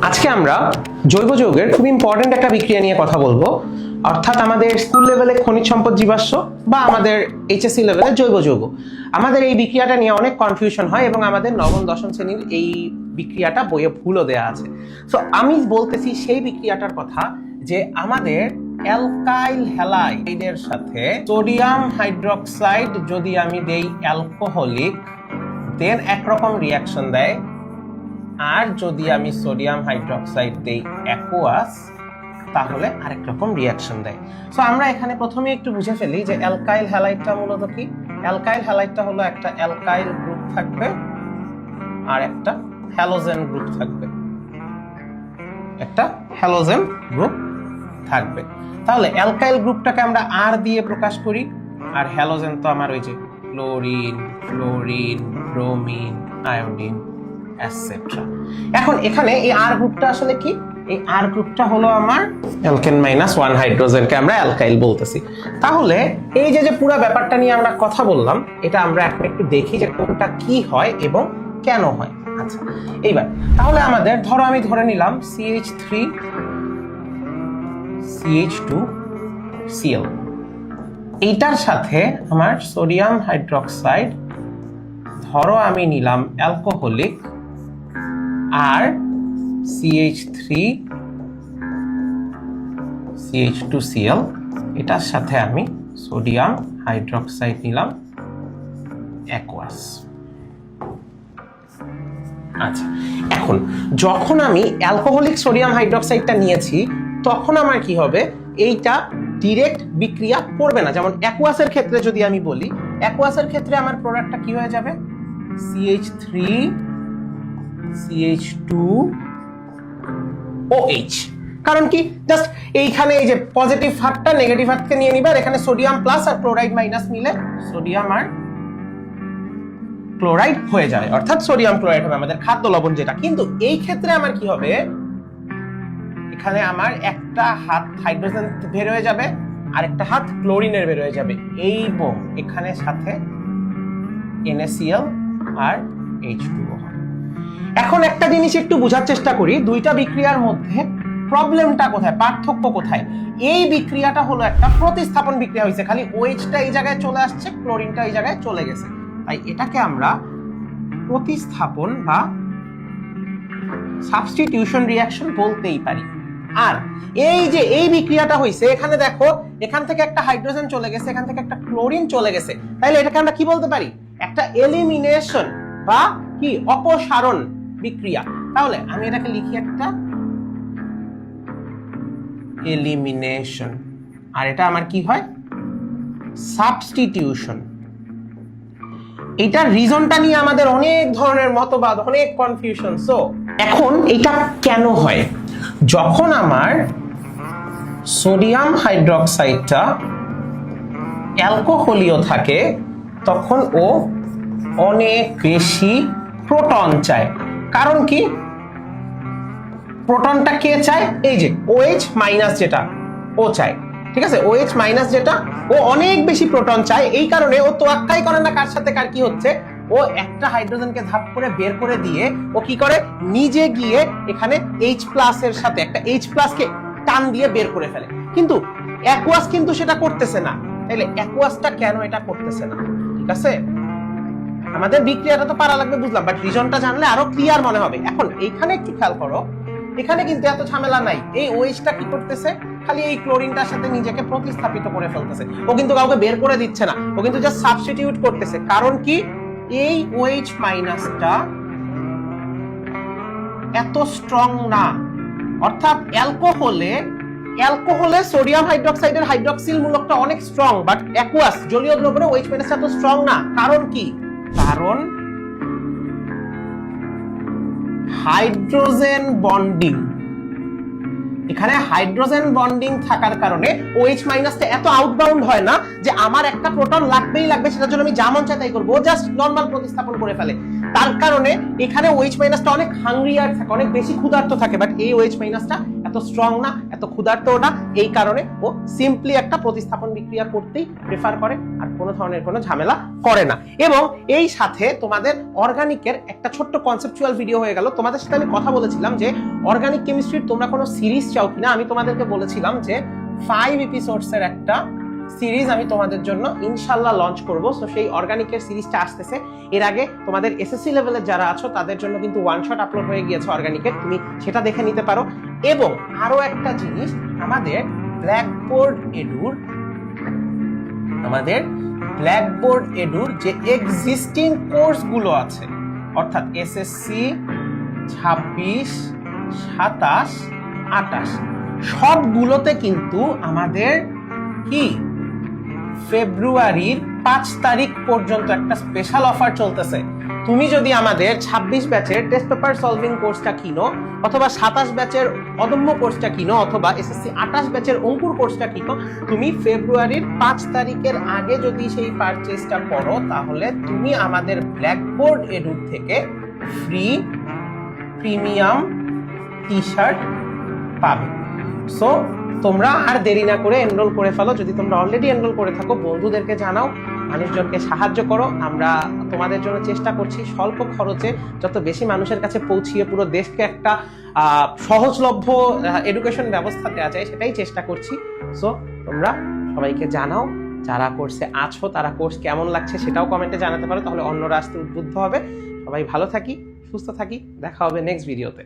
আজকে আমরা জৈব যৌগের খুব ইম্পর্টেন্ট একটা বিক্রিয়া নিয়ে কথা বলবো, অর্থাৎ আমাদের স্কুল লেভেলে খনিজ সম্পদ জীবাশ্ম বা আমাদের এইচএসসি লেভেলে জৈব যৌগ। আমাদের এই বিক্রিয়াটা নিয়ে অনেক কনফিউশন হয় এবং আমাদের নবম দশম শ্রেণীর এই বিক্রিয়াটা বইয়ে ভুলও দেওয়া আছে। সো আমি বলতেছি সেই বিক্রিয়াটার কথা যে আমাদের অ্যালকাইল হ্যালাইডের সাথে সোডিয়াম হাইড্রোক্সাইড যদি আমি দেই অ্যালকোহলিক, দেন একরকম রিয়াকশন দেয়, আর যদি আমি সোডিয়াম হাইড্রোক্সাইড দেই অ্যাকুয়াস তাহলে আরেক রকম রিয়াকশন দেয়। সো আমরা এখানে প্রথমে একটু বুঝে ফেলি যে অ্যালকাইল হ্যালাইডটা মূলত কি। অ্যালকাইল হ্যালাইডটা হলো একটা অ্যালকাইল গ্রুপ থাকবে আর একটা হ্যালোজেন গ্রুপ থাকবে, একটা হ্যালোজেন গ্রুপ থাকবে। তাহলে অ্যালকাইল গ্রুপটাকে আমরা আর দিয়ে প্রকাশ করি, আর হ্যালোজেন তো আমার ওই যে chlorine, fluorine, bromine, iodine etcetera. এখন এখানে এই আর গ্রুপটা আসলে কি? এই আর গ্রুপটা হলো আমার অ্যালকেন মাইনাস 1 হাইড্রোজেনকে আমরা অ্যালকাইল বলতেছি। তাহলে এই যে পুরো ব্যাপারটা নিয়ে আমরা কথা বললাম, এটা আমরা এখন একটু দেখি যে কোনটা কি হয় এবং কেন হয়। আচ্ছা, এইবার তাহলে আমাদের ধরো আমি ধরে নিলাম CH3 CH2 Cl, এইটার সাথে আমার সোডিয়াম হাইড্রোক্সাইড ধরো আমি নিলাম অ্যালকোহলিক, আর CH3 CH2Cl, এটার সাথে আমি সোডিয়াম হাইড্রোক্সাইড নিলাম অ্যাকুয়াস। আচ্ছা, এখন যখন আমি অ্যালকোহলিক সোডিয়াম হাইড্রোক্সাইডটা নিয়েছি তখন আমার কি হবে? এইটা ডিরেক্ট বিক্রিয়া করবে না। যেমন অ্যাকুয়াসের ক্ষেত্রে যদি আমি বলি, অ্যাকুয়াসের ক্ষেত্রে আমার প্রোডাক্টটা কি হয়ে যাবে? CH3 CH2OH। কারণ কি? জাস্ট এইখানে এই যে পজিটিভ হাতটা নেগেটিভ হাতকে নিয়ে নিবা, এখানে সোডিয়াম প্লাস আর ক্লোরাইড মাইনাস মিলে সোডিয়াম আর ক্লোরাইড হয়ে যায়, অর্থাৎ সোডিয়াম ক্লোরাইড হবে আমাদের খাদ্য লবণ যেটা। কিন্তু এই ক্ষেত্রে আমার কি হবে? এখানে আমার একটা হাত হাইড্রোজেন বের হয়ে যাবে আর একটা হাত ক্লোরিনের বের হয়ে যাবে, এবং এখানে সাথে NaCl আর H2O। এখন একটা জিনিস একটু বোঝার চেষ্টা করি, দুইটা বিক্রিয়ার মধ্যে প্রবলেমটা কোথায়, পার্থক্য কোথায়? এই বিক্রিয়াটা হলো একটা প্রতিস্থাপন বিক্রিয়া হয়েছে, খালি OH-টা এই জায়গায় চলে আসছে, ক্লোরিনটা এই জায়গায় চলে গেছে, তাই এটাকে আমরা প্রতিস্থাপন বা সাবস্টিটিউশন রিঅ্যাকশন বলতেই পারি। আর এই যে এই বিক্রিয়াটা হয়েছে, এখানে দেখো এখান থেকে একটা হাইড্রোজেন চলে গেছে, এখান থেকে একটা ক্লোরিন চলে গেছে, তাহলে এটাকে আমরা কি বলতে পারি? একটা এলিমিনেশন বা কি অপসারণ বিক্রিয়া। তাহলে আমি এটাকে লিখি একটা এলিমিনেশন, আর এটা আমার কি হয়? সাবস্টিটিউশন। এইটার রিজনটা নিয়ে আমাদের অনেক ধরনের মতবাদ, অনেক কনফিউশন। সো এখন এটা কেন হয়? যখন আমার সোডিয়াম হাইড্রোক্সাইডটা অ্যালকোহলীয় থাকে তখন ও অনেক বেশি প্রোটন চায়। কারণ কি? প্রোটনটা কে চায়? এই যে OH মাইনাস যেটা ও চায়, ঠিক আছে? OH মাইনাস যেটা, ও অনেক বেশি প্রোটন চায়। এই কারণে ও তোয়াক্কাই করে না কার সাথে কার কি হচ্ছে, ও একটা হাইড্রোজেনকে ধাপ করে বের করে দিয়ে ও কি করে? নিজে গিয়ে এখানে H+ এর সাথে একটা H+ কে টান দিয়ে বের করে ফেলে। কিন্তু অ্যাকুয়াস কিন্তু সেটা করতেছে না। তাহলে অ্যাকুয়াসটা কেন এটা করতেছে না? ঠিক আছে, আমাদের বিক্রিয়াটা তো পারা লাগবে বুঝলাম, বাট রিজনটা জানলে আরো ক্লিয়ার মনে হবে। এখন এইখানে একটু খেয়াল করো, এখানে কিন্তু এত ঝামেলা নাই। এই OH-টা কি করতেছে? খালি এই ক্লোরিনটার সাথে নিজেকে প্রতিস্থাপিত করে ফেলতেছে, ও কিন্তু কাউকে বের করে দিচ্ছে না, ও কিন্তু জাস্ট সাবস্টিটিউট করতেছে। কারণ কি? এই OH মাইনাসটা এত স্ট্রং না, অর্থাৎ অ্যালকোহলে সোডিয়াম হাইড্রোক্সাইডের হাইড্রক্সিল মূলকটা অনেক স্ট্রং, বাট অ্যাকুয়াস জলীয় দ্রবণে OH মাইনাসটা এত স্ট্রং না। কারণ কি? কারণ হাইড্রোজেন বন্ডিং। এখানে হাইড্রোজেন বন্ডিং থাকার কারণে OH মাইনাসটা এত আউটবাউন্ড হয় না যে আমার একটা প্রোটন লাগবেই লাগবে, সেটার জন্য আমি যা মন চাই তাই করবো, ও জাস্ট নরমাল প্রতিস্থাপন করে ফেলে। তার কারণে এখানে ওএইচ মাইনাসটা অনেক হাংরিয়ার থাকে, অনেক বেশি ক্ষুধার্ত থাকে, বাট এই ওএইচ মাইনাসটা এত স্ট্রং না, এত ক্ষুধার্ত না। এই কারণে ও সিম্পলি একটা প্রতিস্থাপন বিক্রিয়া করতেই প্রেফার করে, আর কোনো ধরনের কোনো ঝামেলা করে না। এবং এই সাথে তোমাদের অর্গানিকের একটা ছোট্ট কনসেপচুয়াল ভিডিও হয়ে গেল। তোমাদের সাথে আমি কথা বলেছিলাম যে অর্গানিক কেমিস্ট্রির তোমরা কোনো সিরিজ চাও কিনা। আমি তোমাদেরকে বলেছিলাম যে 5 এপিসোডসের একটা সিরিজ আমি তোমাদের জন্য ইনশাল্লাহ লঞ্চ করব। সো সেই অর্গানিকের সিরিজটা আসতেছে। এর আগে তোমাদের এসএসসি লেভেলের যারা আছো তাদের জন্য কিন্তু ওয়ান শট আপলোড হয়ে গিয়েছে অর্গানিকের, তুমি সেটা দেখে নিতে পারো। এবং আরো একটা জিনিস, আমাদের ব্ল্যাকবোর্ড এডুর যে এক্সিস্টিং কোর্সগুলো আছে, অর্থাৎ এসএসসি 26, 27, 28 সবগুলোতে কিন্তু আমাদের কি ফেব্রুয়ারির 5 তারিখ পর্যন্ত একটা স্পেশাল অফার চলতেছে। তুমি যদি আমাদের 26 ব্যাচের টেস্ট পেপার সলভিং কোর্সটা কিনো, অথবা 27 ব্যাচের অদম্য কোর্সটা কিনো, অথবা এসএসসি 28 ব্যাচের অঙ্কুর কোর্সটা কিনো, তুমি ফেব্রুয়ারির 5 তারিখের আগে যদি সেই পারচেজটা করো, তাহলে তুমি আমাদের ব্ল্যাকবোর্ড এডুর থেকে ফ্রি প্রিমিয়াম টি শার্ট পাবে। সো তোমরা আর দেরি না করে এনরোল করে ফেলো। যদি তোমরা অলরেডি এনরোল করে থাকো, বন্ধুদেরকে জানাও, মানুষজনকে সাহায্য করো। আমরা তোমাদের জন্য চেষ্টা করছি স্বল্প খরচে যত বেশি মানুষের কাছে পৌঁছিয়ে পুরো দেশকে একটা সহজলভ্য এডুকেশন ব্যবস্থা দেওয়া যায়, সেটাই চেষ্টা করছি। সো তোমরা সবাইকে জানাও, যারা কোর্সে আছো তারা কোর্স কেমন লাগছে সেটাও কমেন্টে জানাতে পারো, তাহলে অন্যরা আসতে উদ্বুদ্ধ হবে। সবাই ভালো থাকি, সুস্থ থাকি, দেখা হবে নেক্সট ভিডিওতে।